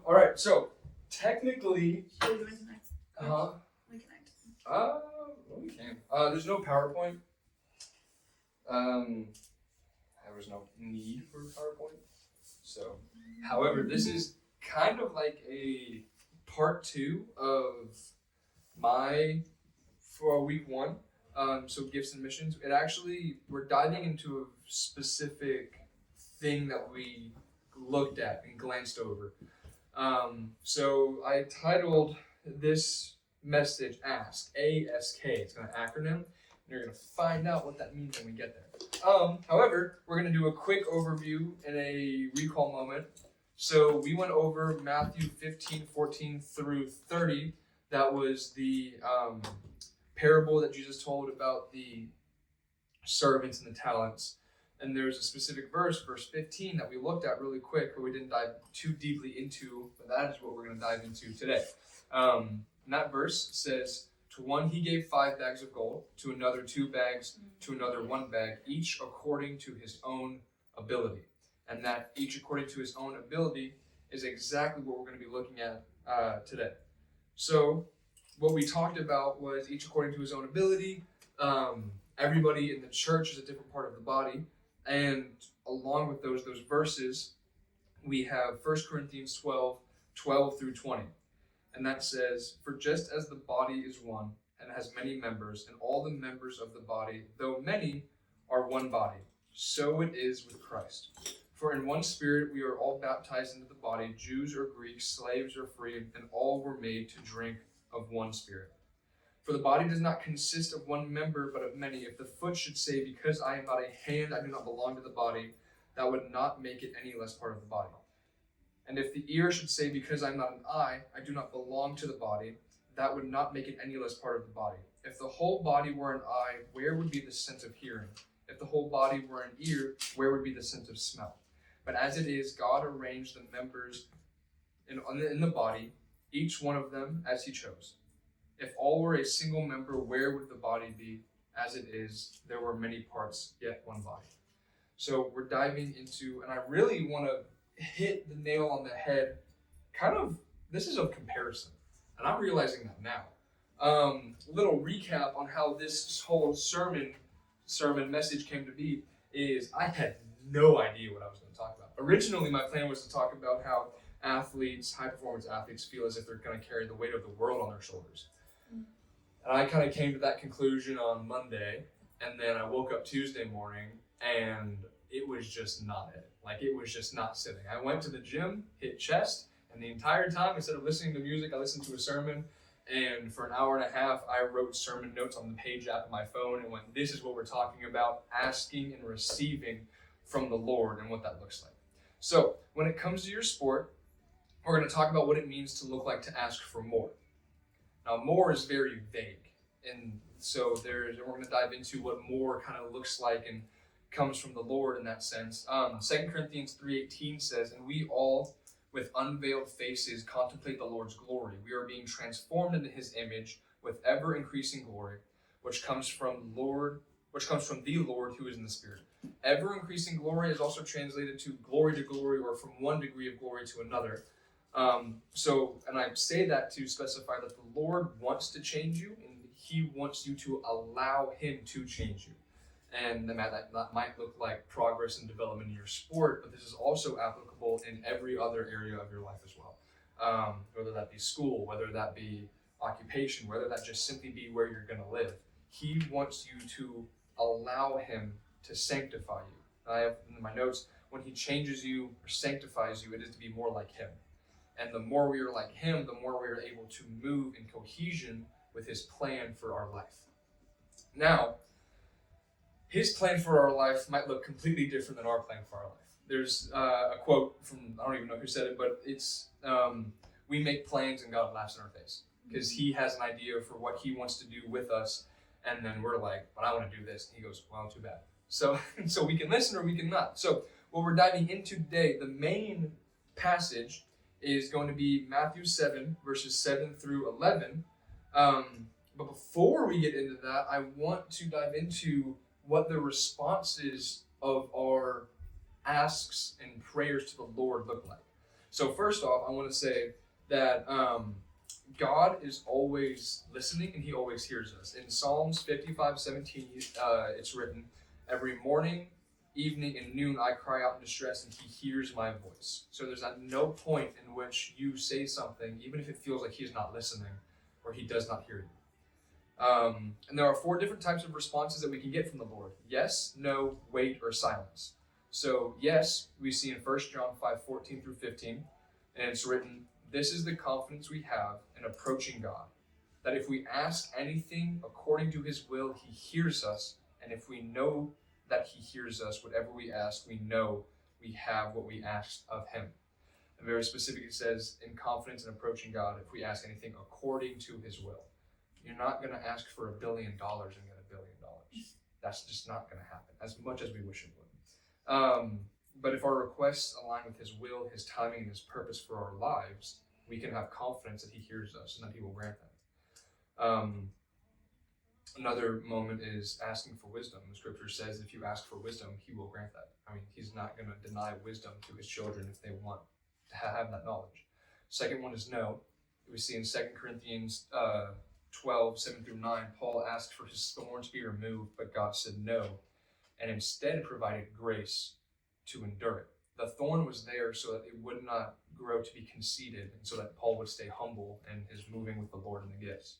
All right. So technically, should we connect? We connect. We can. There's no PowerPoint. There was no need for PowerPoint. So, however, this is kind of like a part 2 of for week 1. So gifts and missions. We're diving into a specific thing that we looked at and glanced over. So I titled this message ASK, A-S-K. It's an acronym. And you're going to find out what that means when we get there. However, we're going to do a quick overview and a recall moment. So we went over Matthew 15:14 through 30. That was the parable that Jesus told about the servants and the talents. And there's a specific verse 15, that we looked at really quick, but we didn't dive too deeply into, but that is what we're going to dive into today. And that verse says, to one he gave 5 bags of gold, to another 2 bags, to another 1 bag, each according to his own ability. And that each according to his own ability is exactly what we're going to be looking at today. So what we talked about was each according to his own ability. Everybody in the church is a different part of the body. And along with those verses, we have 1 Corinthians 12 through 20. And that says, for just as the body is one and has many members, and all the members of the body, though many, are one body, so it is with Christ. For in one Spirit we are all baptized into the body, Jews or Greeks, slaves or free, and all were made to drink of one Spirit. For the body does not consist of one member, but of many. If the foot should say, because I am not a hand, I do not belong to the body, that would not make it any less part of the body. And if the ear should say, because I am not an eye, I do not belong to the body, that would not make it any less part of the body. If the whole body were an eye, where would be the sense of hearing? If the whole body were an ear, where would be the sense of smell? But as it is, God arranged the members in the body, each one of them as he chose. If all were a single member, where would the body be? As it is, there were many parts, yet one body. So we're diving into, and I really want to hit the nail on the head. This is a comparison, and I'm realizing that now. A little recap on how this whole sermon message came to be is I had no idea what I was going to talk about. Originally, my plan was to talk about how high-performance athletes feel as if they're going to carry the weight of the world on their shoulders. And I kind of came to that conclusion on Monday, and then I woke up Tuesday morning, and it was just not it. It was just not sitting. I went to the gym, hit chest, and the entire time, instead of listening to music, I listened to a sermon, and for an hour and a half, I wrote sermon notes on the Page app of my phone, and went, this is what we're talking about, asking and receiving from the Lord and what that looks like. So, when it comes to your sport, we're going to talk about what it means to look like to ask for more. Now, more is very vague, and so we're going to dive into what more kind of looks like and comes from the Lord in that sense. 2 Corinthians 3:18 says, and we all, with unveiled faces, contemplate the Lord's glory. We are being transformed into his image with ever-increasing glory, which comes from the Lord who is in the Spirit. Ever-increasing glory is also translated to glory, or from one degree of glory to another. And I say that to specify that the Lord wants to change you, and he wants you to allow him to change you. And that might look like progress and development in your sport, but this is also applicable in every other area of your life as well. Whether that be school, whether that be occupation, whether that just simply be where you're going to live. He wants you to allow him to sanctify you. I have in my notes, when he changes you or sanctifies you, it is to be more like him. And the more we are like him, the more we are able to move in cohesion with his plan for our life. Now, his plan for our life might look completely different than our plan for our life. There's a quote from, I don't even know who said it, but it's, we make plans and God laughs in our face. Because he has an idea for what he wants to do with us, and then we're like, but I want to do this. And he goes, well, too bad. So we can listen or we can not. So what we're diving into today, the main passage is going to be Matthew 7, verses 7 through 11. But before we get into that, I want to dive into what the responses of our asks and prayers to the Lord look like. So first off, I want to say that God is always listening and he always hears us. In Psalms 55:17, it's written, "Every morning, evening, and noon I cry out in distress and he hears my voice." So there's at no point in which you say something, even if it feels like he's not listening or he does not hear you. And there are 4 different types of responses that we can get from the Lord: yes, no, wait, or silence. So yes, we see in 1 John 5:14 through 15, and it's written, "This is the confidence we have in approaching God, that if we ask anything according to his will, he hears us, and if we know that he hears us, whatever we ask, we know we have what we asked of him." And very specifically it says, in confidence in approaching God, if we ask anything according to his will. You're not going to ask for $1 billion and get $1 billion. That's just not going to happen, as much as we wish it would. But if our requests align with his will, his timing, and his purpose for our lives, we can have confidence that he hears us and that he will grant them. Another moment is asking for wisdom. The scripture says if you ask for wisdom, he will grant that. I mean, he's not going to deny wisdom to his children if they want to have that knowledge. Second one is no. We see in 2 Corinthians 12:7-9, Paul asked for his thorn to be removed, but God said no, and instead provided grace to endure it. The thorn was there so that it would not grow to be conceited, and so that Paul would stay humble in his moving with the Lord and the gifts.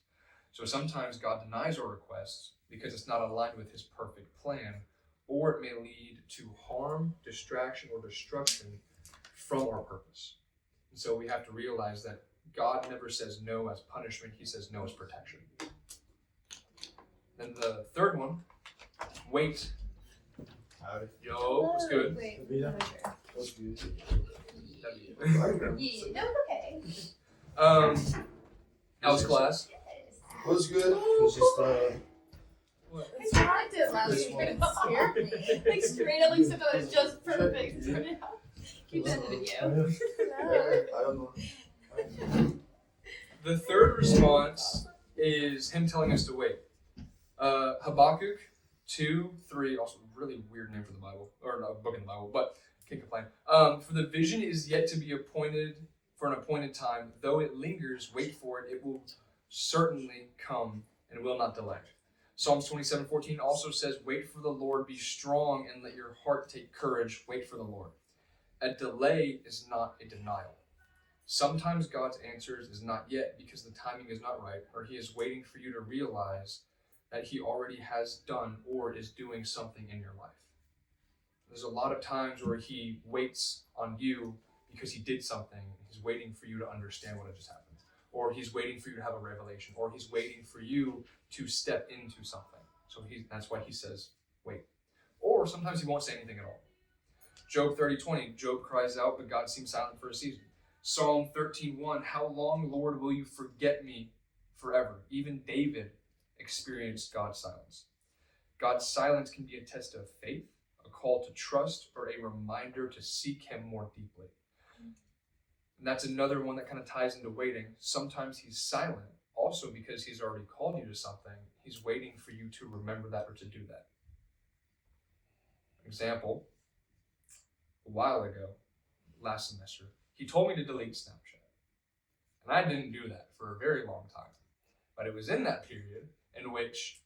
So sometimes God denies our requests because it's not aligned with his perfect plan, or it may lead to harm, distraction, or destruction from our purpose. And so we have to realize that God never says no as punishment, he says no as protection. Then the third one, wait. Howdy. Yo, what's good? Wait. What's good? Yeah, no, okay. How's class? What's good? It's just I talked it last week, but it scared me. Like straight up, like something that was just perfect. Keep that in the video. I don't know. The third response is him telling us to wait. Habakkuk 2:3, also really weird name for the Bible, or a book in the Bible, but can't complain. For the vision is yet to be appointed for an appointed time. Though it lingers, wait for it. It will certainly come and will not delay. Psalms 27:14 also says, "Wait for the Lord, be strong, and let your heart take courage. Wait for the Lord." A delay is not a denial. Sometimes God's answers is not yet because the timing is not right, or he is waiting for you to realize that he already has done or is doing something in your life. There's a lot of times where he waits on you because he did something. He's waiting for you to understand what had just happened, or he's waiting for you to have a revelation, or he's waiting for you to step into something. So that's why he says, wait. Or sometimes he won't say anything at all. Job 30:20, Job cries out, but God seems silent for a season. Psalm 13:1, "How long, Lord, will you forget me forever?" Even David experienced God's silence. God's silence can be a test of faith, a call to trust, or a reminder to seek him more deeply. And that's another one that kind of ties into waiting. Sometimes he's silent also because he's already called you to something. He's waiting for you to remember that or to do that. Example, a while ago, last semester, he told me to delete Snapchat. And I didn't do that for a very long time. But it was in that period in which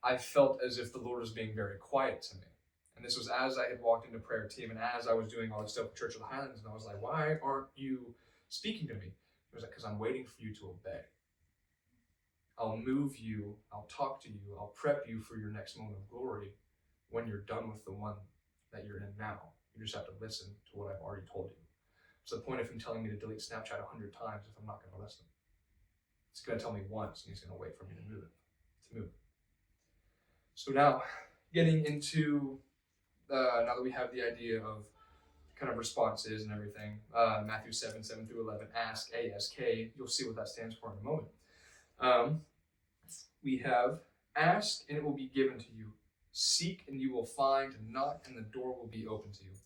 I felt as if the Lord was being very quiet to me. And this was as I had walked into prayer team and as I was doing all this stuff at Church of the Highlands, and I was like, why aren't you speaking to me? It was like, because I'm waiting for you to obey. I'll move you, I'll talk to you, I'll prep you for your next moment of glory when you're done with the one that you're in now. You just have to listen to what I've already told you. It's the point of him telling me to delete Snapchat 100 times if I'm not going to listen. He's going to tell me once, and he's going to wait for me to move. So now, getting into, now that we have the idea of kind of responses and everything, Matthew 7:7-11, ask, A-S-K, you'll see what that stands for in a moment. We have, ask, and it will be given to you. Seek, and you will find, and knock, and the door will be open to you.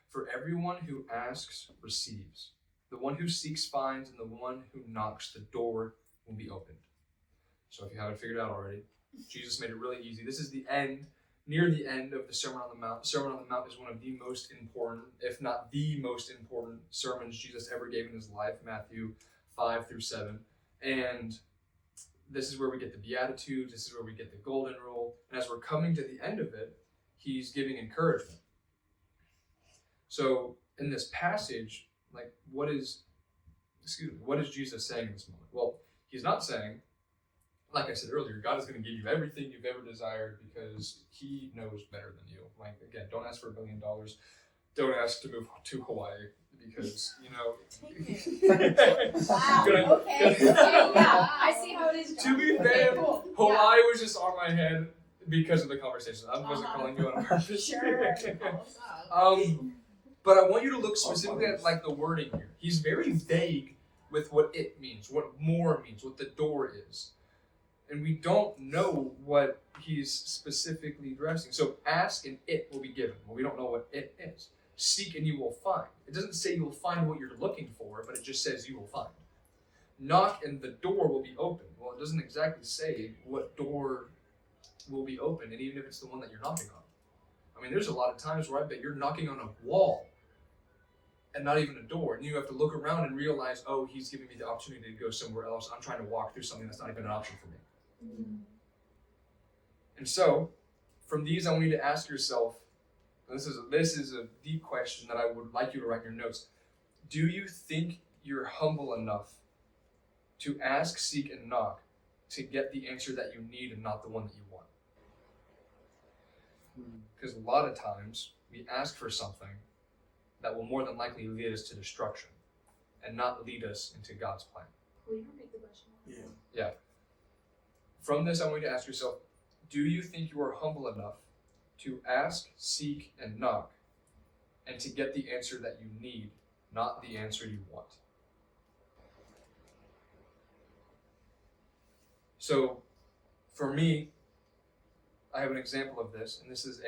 For everyone who asks receives. The one who seeks finds, and the one who knocks, the door will be opened. So if you haven't figured it out already, Jesus made it really easy. This is the end. near the end of the Sermon on the Mount. The Sermon on the Mount is one of the most important, if not the most important, sermons Jesus ever gave in his life, Matthew 5-7. And this is where we get the Beatitudes, this is where we get the Golden Rule. And as we're coming to the end of it, he's giving encouragement. So in this passage, like what is Jesus saying in this moment? Well, he's not saying, like I said earlier, God is going to give you everything you've ever desired because he knows better than you. Like, again, don't ask for $1 billion. Don't ask to move to Hawaii because, Wow. Okay. Yeah, I see how it is. To be fair, Cool. Hawaii was just on my head because of the conversation. I wasn't calling you on purpose. Sure. But I want you to look specifically at like the wording here. He's very vague with what it means, what more means, what the door is. And we don't know what he's specifically addressing. So ask and it will be given. Well, we don't know what it is. Seek and you will find. It doesn't say you will find what you're looking for, but it just says you will find. Knock and the door will be open. Well, it doesn't exactly say what door will be open, and even if it's the one that you're knocking on. I mean, there's a lot of times where I bet you're knocking on a wall and not even a door, and you have to look around and realize, oh, he's giving me the opportunity to go somewhere else. I'm trying to walk through something that's not even an option for me. And so, from these, I want you to ask yourself, and this is a deep question that I would like you to write in your notes. Do you think you're humble enough to ask, seek, and knock to get the answer that you need and not the one that you want? Because a lot of times, we ask for something that will more than likely lead us to destruction and not lead us into God's plan. Will you repeat the question? Yeah. From this, I want you to ask yourself, do you think you are humble enough to ask, seek, and knock, and to get the answer that you need, not the answer you want? So, for me, I have an example of this, and this is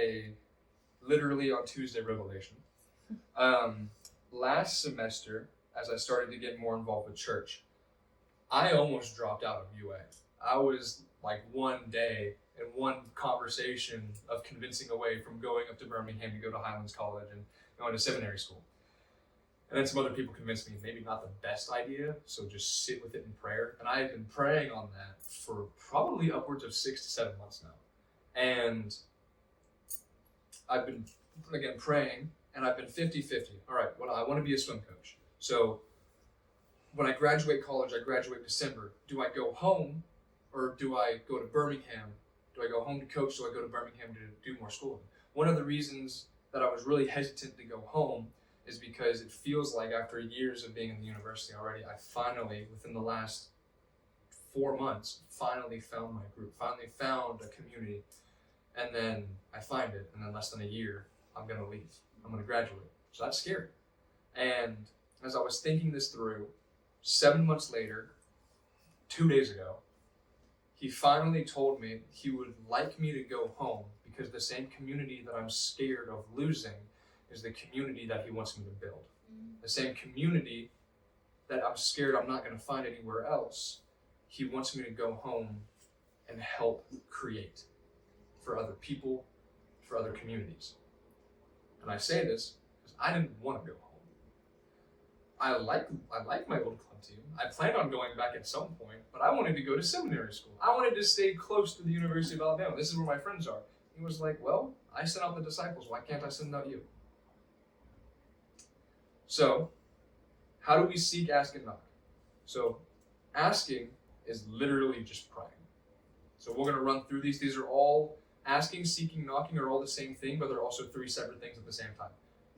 literally on Tuesday revelation. Last semester, as I started to get more involved with church, I almost dropped out of UA. I was like one day and one conversation of convincing away from going up to Birmingham to go to Highlands College and going to seminary school. And then some other people convinced me maybe not the best idea, so just sit with it in prayer. And I have been praying on that for probably upwards of 6 to 7 months now. And I've been, again, praying, and I've been 50-50. All right, well, I want to be a swim coach. So when I graduate college, I graduate December. Do I go home or do I go to Birmingham? Do I go home to coach? Do I go to Birmingham to do more schooling? One of the reasons that I was really hesitant to go home is because it feels like after years of being in the university already, I finally, within the last 4 months, finally found my group, finally found a community. And then I find it, and then less than a year, I'm going to leave. I'm going to graduate. So that's scary. And as I was thinking this through, 7 months later, 2 days ago, he finally told me he would like me to go home because the same community that I'm scared of losing is the community that he wants me to build. The same community that I'm scared I'm not going to find anywhere else, he wants me to go home and help create for other people, for other communities. And I say this because I didn't want to go home. I like my old club team. I planned on going back at some point, but I wanted to go to seminary school. I wanted to stay close to the University of Alabama. This is where my friends are. He was like, well, I sent out the disciples. Why can't I send out you? So, how do we seek, ask, and knock? So, asking is literally just praying. So we're going to run through these. These are all, asking, seeking, knocking are all the same thing, but they're also 3 separate things at the same time.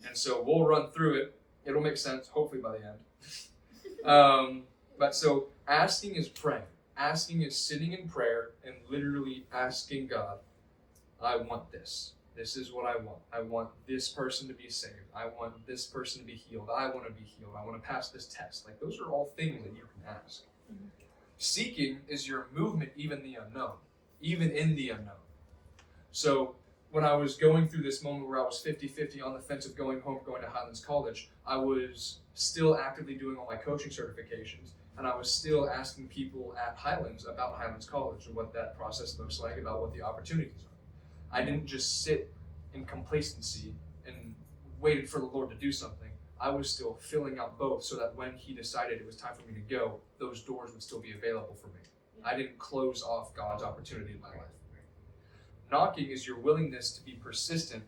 And so we'll run through it. It'll make sense, hopefully by the end. But so asking is praying. Asking is sitting in prayer and literally asking God, I want this. This is what I want. I want this person to be saved. I want this person to be healed. I want to be healed. I want to pass this test. Like, those are all things that you can ask. Mm-hmm. Seeking is your movement, even in the unknown. So when I was going through this moment where I was 50-50 on the fence of going home, going to Highlands College, I was still actively doing all my coaching certifications, and I was still asking people at Highlands about Highlands College and what that process looks like, about what the opportunities are. I didn't just sit in complacency and waited for the Lord to do something. I was still filling out both so that when he decided it was time for me to go, those doors would still be available for me. I didn't close off God's opportunity in my life. Knocking is your willingness to be persistent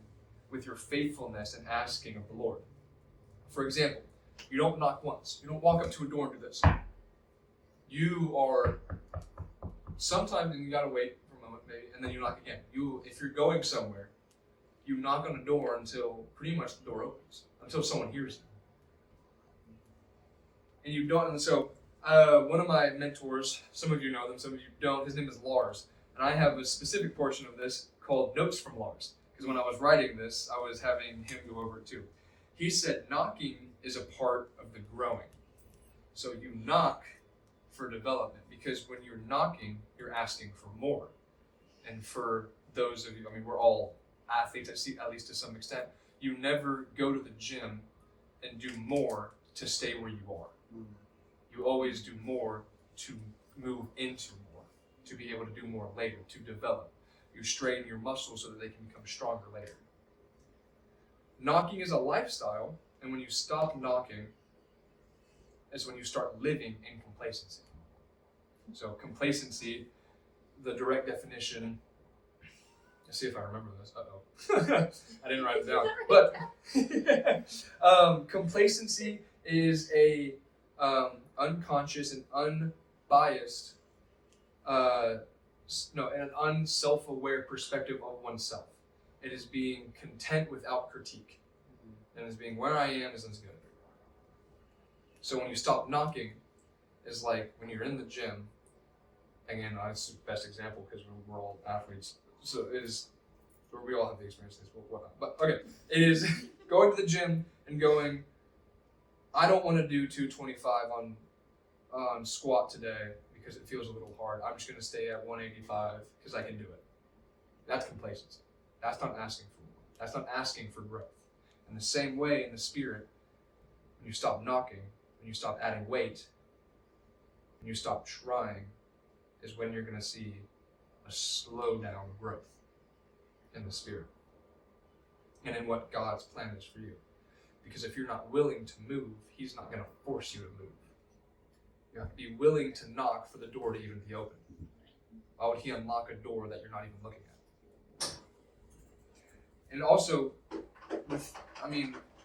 with your faithfulness and asking of the Lord. For example, you don't knock once. You don't walk up to a door and do this. You are sometimes, and you gotta wait for a moment maybe, and then you knock again. If you're going somewhere, you knock on a door until pretty much the door opens, until someone hears you. And you don't, and so one of my mentors, some of you know them, some of you don't, his name is Lars. And I have a specific portion of this called Notes from Lars. Because when I was writing this, I was having him go over it too. He said knocking is a part of the growing. So you knock for development, because when you're knocking, you're asking for more. And for those of you, I mean, we're all athletes, at least to some extent. You never go to the gym and do more to stay where you are. You always do more to move into more, to be able to do more later, to develop. You strain your muscles so that they can become stronger later. Knocking is a lifestyle, and when you stop knocking is when you start living in complacency. So complacency, the direct definition, let's see if I remember this. I didn't write it down. But complacency is a unconscious and unbiased, an unself-aware perspective of oneself. It is being content without critique. And it's being where I am is good. So when you stop knocking, is like when you're in the gym. Again, that's the best example because we're all athletes. So it is, or we all have the experience of this, whatnot. But okay, it is going to the gym and going, I don't want to do 225 on squat today because it feels a little hard. I'm just going to stay at 185 because I can do it. That's complacency. That's not asking for more. That's not asking for growth. In the same way, in the spirit, when you stop knocking, when you stop adding weight, when you stop trying, is when you're going to see a slow down growth in the spirit and in what God's plan is for you. Because if you're not willing to move, he's not going to force you to move. You have to be willing to knock for the door to even be open. Why would he unlock a door that you're not even looking at? And also,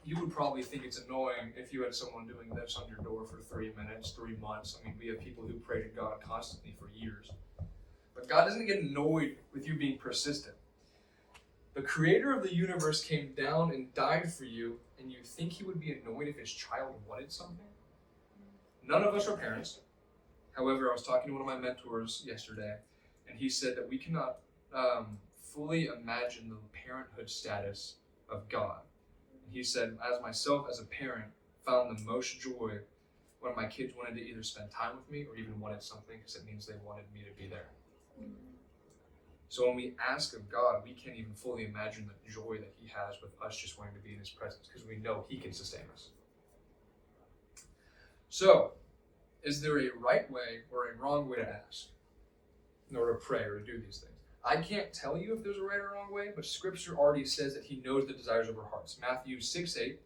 you would probably think it's annoying if you had someone doing this on your door for 3 minutes, 3 months. We have people who pray to God constantly for years. But God doesn't get annoyed with you being persistent. The creator of the universe came down and died for you, and you think he would be annoyed if his child wanted something? None of us are parents. However, I was talking to one of my mentors yesterday, and he said that we cannot fully imagine the parenthood status of God. And he said, as a parent, found the most joy when my kids wanted to either spend time with me or even wanted something, because it means they wanted me to be there. So when we ask of God, we can't even fully imagine the joy that he has with us just wanting to be in his presence, because we know he can sustain us. So, is there a right way or a wrong way to ask in order to pray or to do these things? I can't tell you if there's a right or wrong way, but Scripture already says that he knows the desires of our hearts. Matthew 6:8,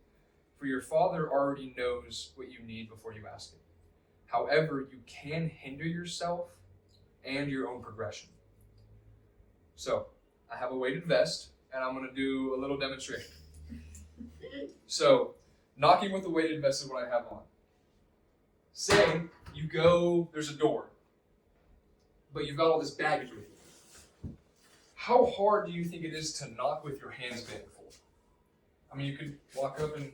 for your Father already knows what you need before you ask it. However, you can hinder yourself and your own progression. So, I have a weighted vest, and I'm going to do a little demonstration. So, knocking with a weighted vest is what I have on. Say you go, there's a door, but you've got all this baggage with you. How hard do you think it is to knock with your hands bent full? You could walk up and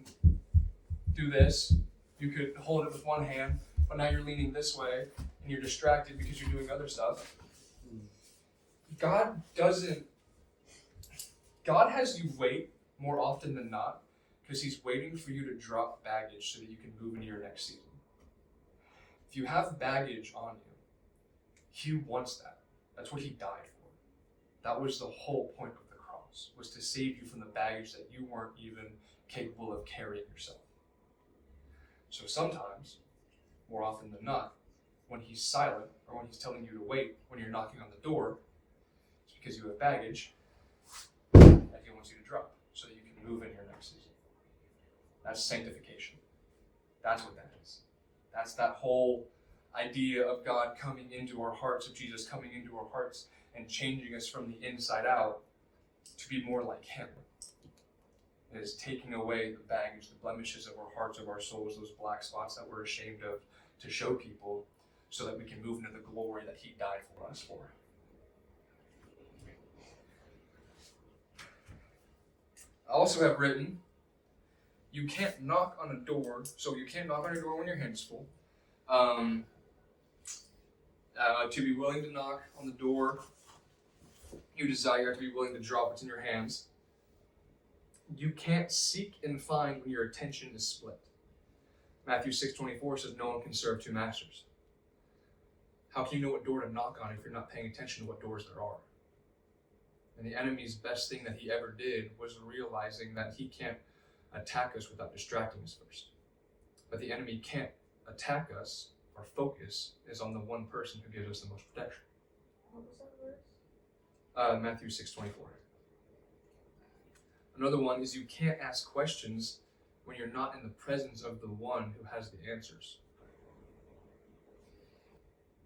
do this. You could hold it with one hand, but now you're leaning this way, and you're distracted because you're doing other stuff. God has you wait more often than not because he's waiting for you to drop baggage so that you can move into your next season. If you have baggage on you, he wants that. That's what he died for. That was the whole point of the cross, was to save you from the baggage that you weren't even capable of carrying yourself. So sometimes, more often than not, when he's silent or when he's telling you to wait when you're knocking on the door, it's because you have baggage that he wants you to drop so that you can move in your next season. That's sanctification. That's what that is. That's that whole idea of God coming into our hearts, of Jesus coming into our hearts and changing us from the inside out to be more like him. It is taking away the baggage, the blemishes of our hearts, of our souls, those black spots that we're ashamed of, to show people so that we can move into the glory that he died for us for. I also have written, you can't knock on a door, so you can't knock on a door when your hand's full. To be willing to knock on the door you desire, to be willing to drop what's in your hands. You can't seek and find when your attention is split. Matthew 6:24 says no one can serve two masters. How can you know what door to knock on if you're not paying attention to what doors there are? And the enemy's best thing that he ever did was realizing that he can't attack us without distracting us first. But the enemy can't attack us. Our focus is on the one person who gives us the most protection. What was that verse? Matthew 6:24. Another one is you can't ask questions when you're not in the presence of the one who has the answers.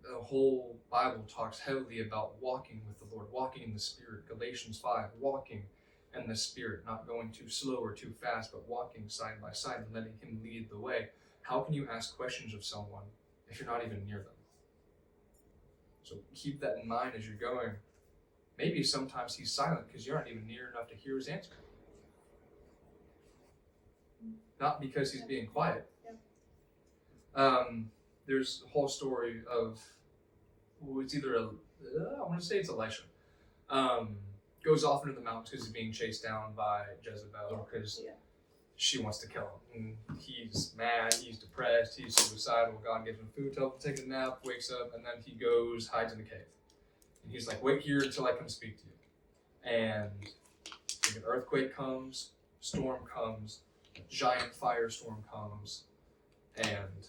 The whole Bible talks heavily about walking with the Lord, walking in the Spirit. Galatians 5, walking in the Spirit, not going too slow or too fast, but walking side by side and letting him lead the way. How can you ask questions of someone if you're not even near them? So keep that in mind as you're going. Maybe sometimes he's silent because you're not even near enough to hear his answer. Not because he's being quiet. There's a whole story of, it's either I want to say it's Elisha. Goes off into the mountains because he's being chased down by Jezebel because she wants to kill him. And he's mad, he's depressed, he's suicidal. God gives him food, tells him to take a nap, wakes up, and then he goes, hides in a cave. And he's like, wait here until I come speak to you. And an earthquake comes, storm comes, a giant firestorm comes, and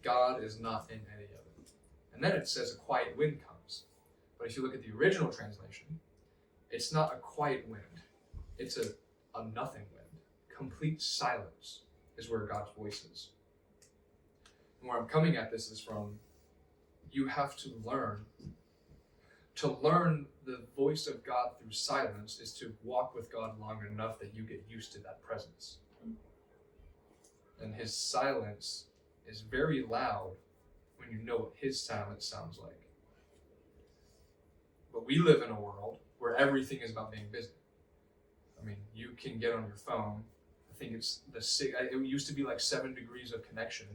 God is not in any of it. And then it says a quiet wind comes. But if you look at the original translation, it's not a quiet wind. It's a nothing wind. Complete silence is where God's voice is. And where I'm coming at this is from, you have to learn. To learn the voice of God through silence is to walk with God long enough that you get used to that presence. And his silence is very loud when you know what his silence sounds like. But we live in a world where everything is about being busy. I mean, you can get on your phone. I think it's it used to be like 7 degrees of connection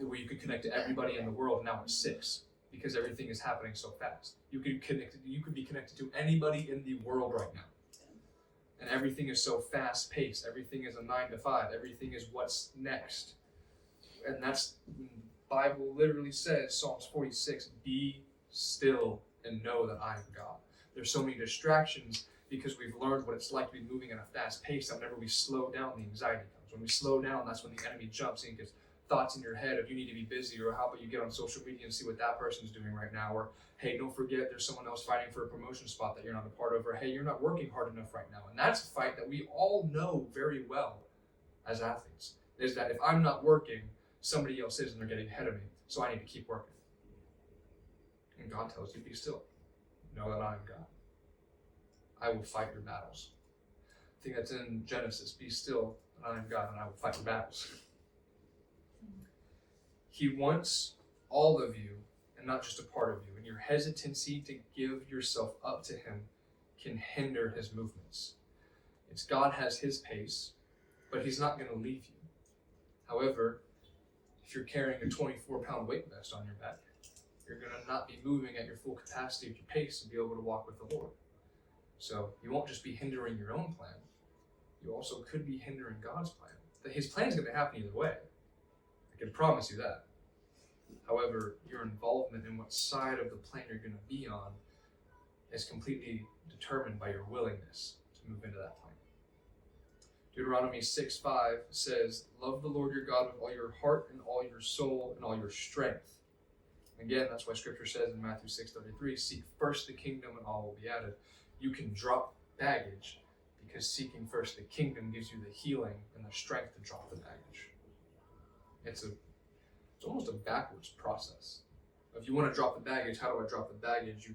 where you could connect to everybody in the world. Now it's 6 because everything is happening so fast. You could be connected to anybody in the world right now. And everything is so fast paced. Everything is a 9 to 5. Everything is what's next. And that's, the Bible literally says, Psalms 46, be still and know that I am God. There's so many distractions because we've learned what it's like to be moving at a fast pace that whenever we slow down, the anxiety comes. When we slow down, that's when the enemy jumps in and gets thoughts in your head of you need to be busy, or how about you get on social media and see what that person's doing right now, or hey, don't forget there's someone else fighting for a promotion spot that you're not a part of, or hey, you're not working hard enough right now. And that's a fight that we all know very well as athletes, is that if I'm not working, somebody else is and they're getting ahead of me, so I need to keep working. And God tells you, be still. Know that I am God. I will fight your battles. I think that's in Genesis. Be still, and I am God, and I will fight your battles. He wants all of you, and not just a part of you. And your hesitancy to give yourself up to him can hinder his movements. It's God has his pace, but he's not going to leave you. However, if you're carrying a 24-pound weight vest on your back, you're going to not be moving at your full capacity of your pace to be able to walk with the Lord. So you won't just be hindering your own plan. You also could be hindering God's plan. His plan is going to happen either way. I can promise you that. However, your involvement in what side of the plan you're going to be on is completely determined by your willingness to move into that plan. Deuteronomy 6:5 says, love the Lord your God with all your heart and all your soul and all your strength. Again, that's why scripture says in Matthew 6:33, seek first the kingdom and all will be added. You can drop baggage because seeking first the kingdom gives you the healing and the strength to drop the baggage. It's almost a backwards process. If you want to drop the baggage, how do I drop the baggage? You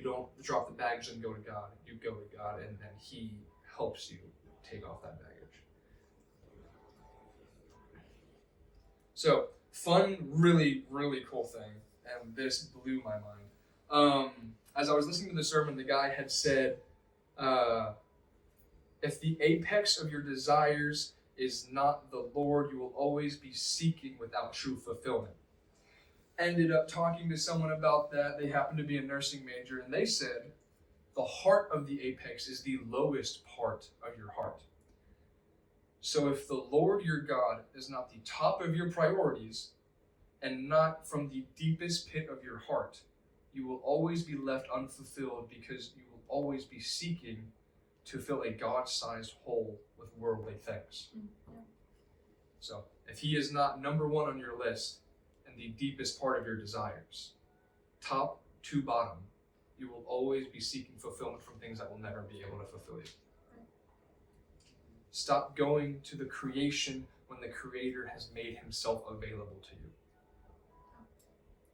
don't drop the baggage and go to God. You go to God, and then He helps you take off that baggage. So, fun, really, really cool thing, and this blew my mind. As I was listening to the sermon, the guy had said, if the apex of your desires is not the Lord, you will always be seeking without true fulfillment. Ended up talking to someone about that. They happened to be a nursing major, and they said, the heart of the apex is the lowest part of your heart. So if the Lord your God is not the top of your priorities and not from the deepest pit of your heart, you will always be left unfulfilled because you will always be seeking to fill a God-sized hole with worldly things. Yeah. So if He is not number one on your list and the deepest part of your desires, top to bottom, you will always be seeking fulfillment from things that will never be able to fulfill you. Stop going to the creation when the Creator has made Himself available to you.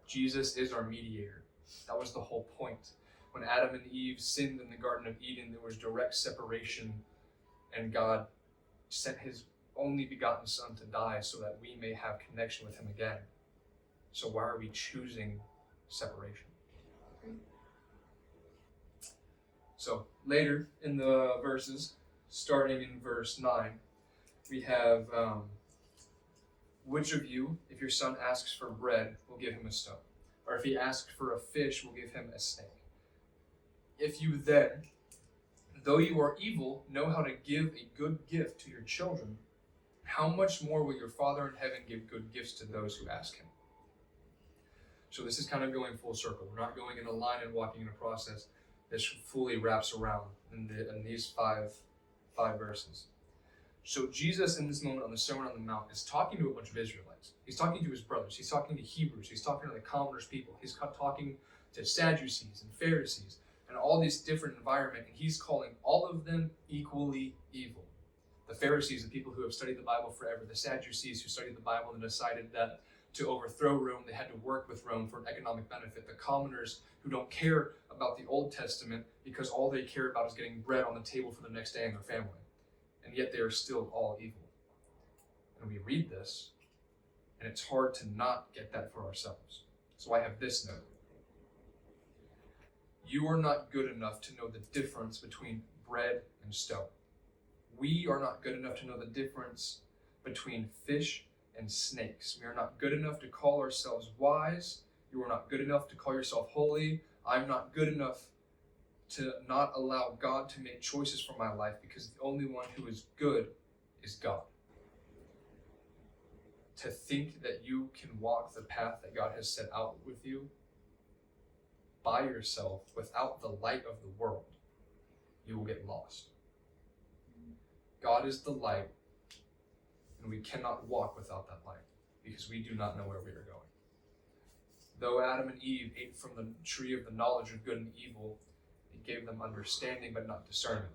Jesus is our mediator. That was the whole point. When Adam and Eve sinned in the Garden of Eden, there was direct separation, and God sent His only begotten Son to die so that we may have connection with Him again. So why are we choosing separation? So later in the verses, starting in verse 9, we have, which of you, if your son asks for bread, will give him a stone? Or if he asks for a fish, will give him a snake? If you then, though you are evil, know how to give a good gift to your children, how much more will your Father in heaven give good gifts to those who ask Him? So this is kind of going full circle. We're not going in a line and walking in a process. This fully wraps around in these five verses. So Jesus, in this moment on the Sermon on the Mount, is talking to a bunch of Israelites. He's talking to his brothers. He's talking to Hebrews. He's talking to the commoners people. He's talking to Sadducees and Pharisees and all this different environment, and he's calling all of them equally evil. The Pharisees, the people who have studied the Bible forever. The Sadducees, who studied the Bible and decided that to overthrow Rome, they had to work with Rome for an economic benefit. The commoners, who don't care about the Old Testament because all they care about is getting bread on the table for the next day in their family. And yet they are still all evil. And we read this, and it's hard to not get that for ourselves. So I have this note. You are not good enough to know the difference between bread and stone. We are not good enough to know the difference between fish and snakes. We are not good enough to call ourselves wise. You are not good enough to call yourself holy. I'm not good enough to not allow God to make choices for my life because the only one who is good is God. To think that you can walk the path that God has set out with you by yourself without the light of the world, you will get lost. God is the light, and we cannot walk without that light because we do not know where we are going. Though Adam and Eve ate from the tree of the knowledge of good and evil, it gave them understanding but not discernment.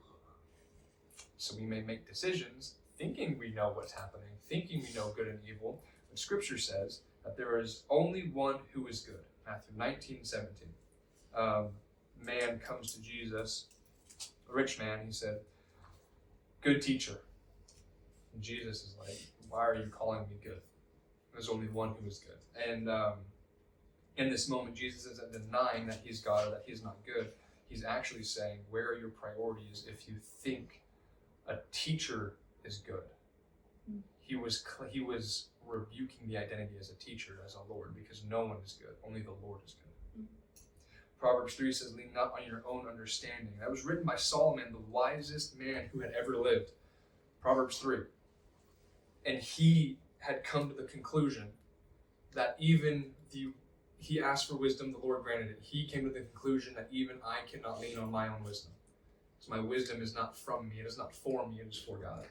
So we may make decisions thinking we know what's happening, thinking we know good and evil, but Scripture says that there is only one who is good. Matthew 19:17. Man comes to Jesus, a rich man, he said, "Good teacher." And Jesus is like, "Why are you calling me good? There's only one who is good." And in this moment, Jesus isn't denying that he's God or that he's not good. He's actually saying, where are your priorities if you think a teacher is good? He was rebuking the identity as a teacher, as a Lord, because no one is good. Only the Lord is good. Proverbs 3 says, lean not on your own understanding. That was written by Solomon, the wisest man who had ever lived. Proverbs 3. And he had come to the conclusion that he asked for wisdom, the Lord granted it. He came to the conclusion that even I cannot lean on my own wisdom. So my wisdom is not from me, it is not for me, it is for God.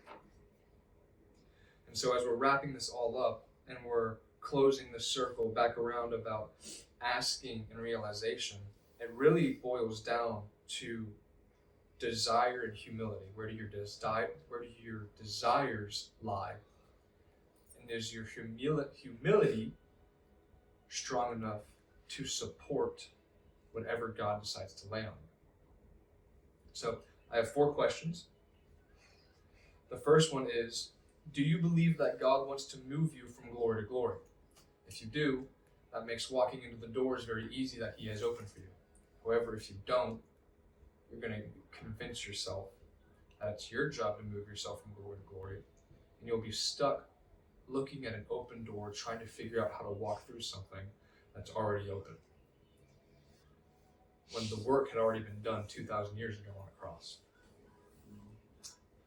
And so as we're wrapping this all up and we're closing the circle back around about asking and realization, it really boils down to desire and humility? Where do your desires lie? And is your humility strong enough to support whatever God decides to lay on you? So I have 4 questions. The first one is, do you believe that God wants to move you from glory to glory? If you do, that makes walking into the doors very easy that He has opened for you. However, if you don't, you're going to convince yourself that it's your job to move yourself from glory to glory, and you'll be stuck looking at an open door, trying to figure out how to walk through something that's already open, when the work had already been done 2,000 years ago on a cross.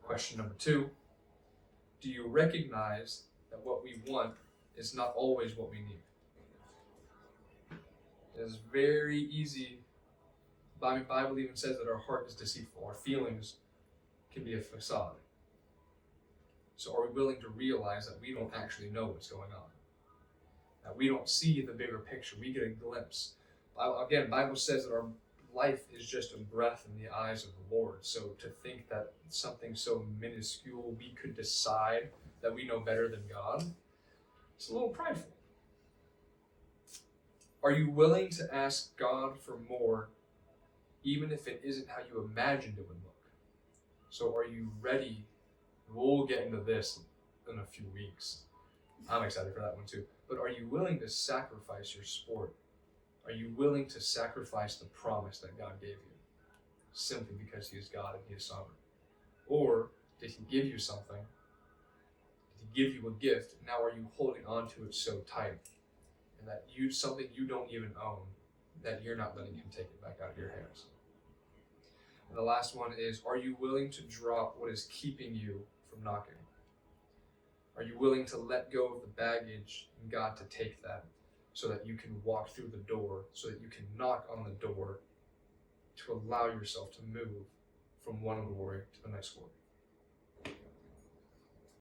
Question number 2, do you recognize that what we want is not always what we need? It is very easy. The Bible even says that our heart is deceitful. Our feelings can be a facade. So are we willing to realize that we don't actually know what's going on? That we don't see the bigger picture. We get a glimpse. Again, Bible says that our life is just a breath in the eyes of the Lord. So to think that something so minuscule, we could decide that we know better than God, it's a little prideful. Are you willing to ask God for more, even if it isn't how you imagined it would look? So are you ready? We'll get into this in a few weeks. I'm excited for that one too. But are you willing to sacrifice your sport? Are you willing to sacrifice the promise that God gave you simply because He is God and He is sovereign? Or did He give you something? Did He give you a gift? Now are you holding on to it so tight, and that something you don't even own, that you're not letting Him take it back out of your hands? And the last one is, are you willing to drop what is keeping you from knocking? Are you willing to let go of the baggage and God to take that, so that you can walk through the door, so that you can knock on the door to allow yourself to move from one glory to the next glory?